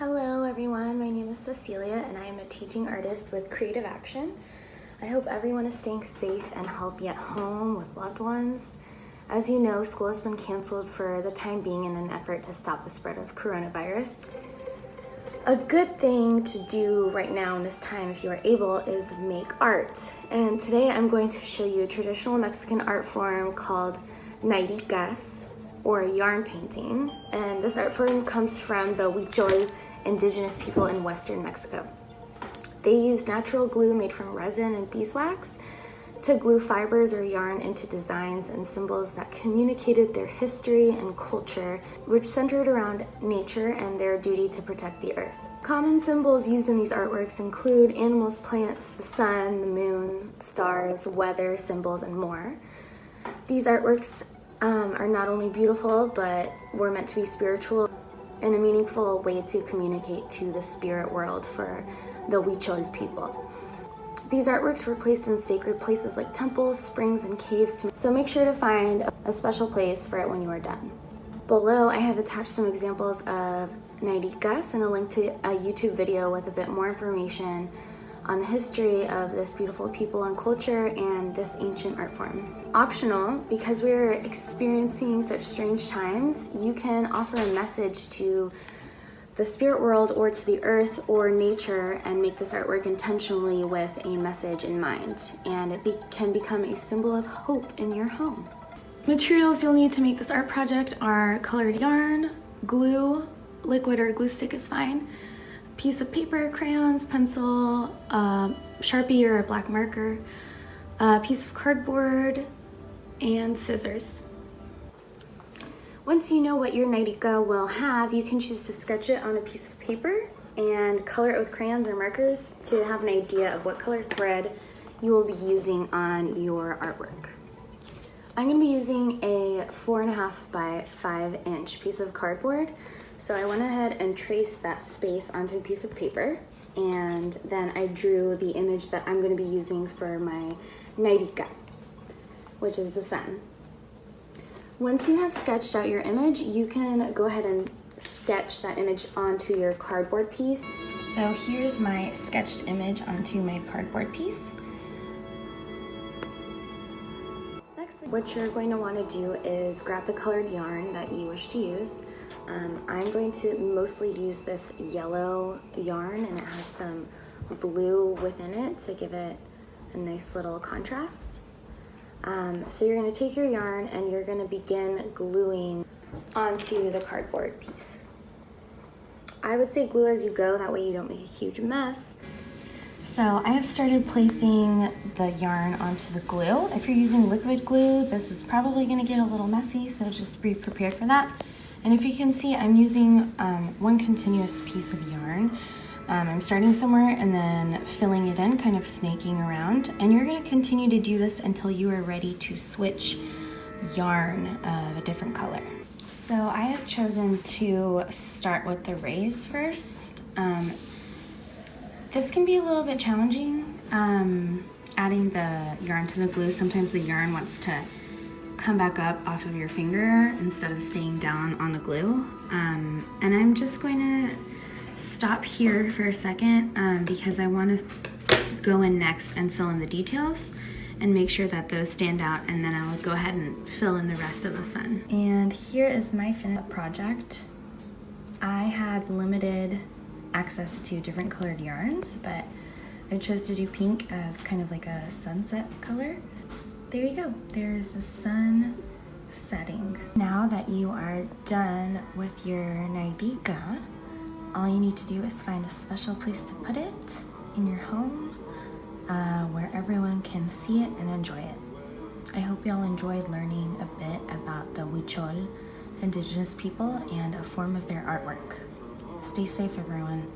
Hello everyone, my name is Cecilia and I am a teaching artist with Creative Action. I hope everyone is staying safe and healthy at home with loved ones. As you know, school has been canceled for the time being in an effort to stop the spread of coronavirus. A good thing to do right now in this time, if you are able, is make art. And today I'm going to show you a traditional Mexican art form called Nierika, or yarn painting. And this art form comes from the Huichol indigenous people in Western Mexico. They used natural glue made from resin and beeswax to glue fibers or yarn into designs and symbols that communicated their history and culture, which centered around nature and their duty to protect the earth. Common symbols used in these artworks include animals, plants, the sun, the moon, stars, weather, symbols, and more. These artworks are not only beautiful, but were meant to be spiritual and a meaningful way to communicate to the spirit world for the Huichol people. These artworks were placed in sacred places like temples, springs, and caves, so make sure to find a special place for it when you are done. Below, I have attached some examples of Nierika and a link to a YouTube video with a bit more information on the history of this beautiful people and culture and this ancient art form. Optional, because we're experiencing such strange times, you can offer a message to the spirit world or to the earth or nature and make this artwork intentionally with a message in mind, and it can become a symbol of hope in your home. Materials you'll need to make this art project are colored yarn, glue, liquid or glue stick is fine, piece of paper, crayons, pencil, Sharpie or a black marker, a piece of cardboard, and scissors. Once you know what your Nierika will have, you can choose to sketch it on a piece of paper and color it with crayons or markers to have an idea of what color thread you will be using on your artwork. I'm going to be using a 4.5 by 5 inch piece of cardboard. So I went ahead and traced that space onto a piece of paper, and then I drew the image that I'm going to be using for my Nierika, which is the sun. Once you have sketched out your image, you can go ahead and sketch that image onto your cardboard piece. So here's my sketched image onto my cardboard piece. Next, what you're going to want to do is grab the colored yarn that you wish to use. I'm going to mostly use this yellow yarn, and it has some blue within it to give it a nice little contrast. So you're going to take your yarn and you're going to begin gluing onto the cardboard piece. I would say glue as you go, that way you don't make a huge mess. So I have started placing the yarn onto the glue. If you're using liquid glue, this is probably going to get a little messy, so just be prepared for that. And if you can see, I'm using one continuous piece of yarn. I'm starting somewhere and then filling it in, kind of snaking around. And you're going to continue to do this until you are ready to switch yarn of a different color. So I have chosen to start with the rays first. This can be a little bit challenging, adding the yarn to the glue. Sometimes the yarn wants to come back up off of your finger instead of staying down on the glue. And I'm just going to stop here for a second because I want to go in next and fill in the details and make sure that those stand out, and then I'll go ahead and fill in the rest of the sun. And here is my finished project. I had limited access to different colored yarns, but I chose to do pink as kind of like a sunset color. There you go, there's the sun setting. Now that you are done with your Nierika, all you need to do is find a special place to put it in your home where everyone can see it and enjoy it. I hope y'all enjoyed learning a bit about the Huichol indigenous people and a form of their artwork. Stay safe, everyone.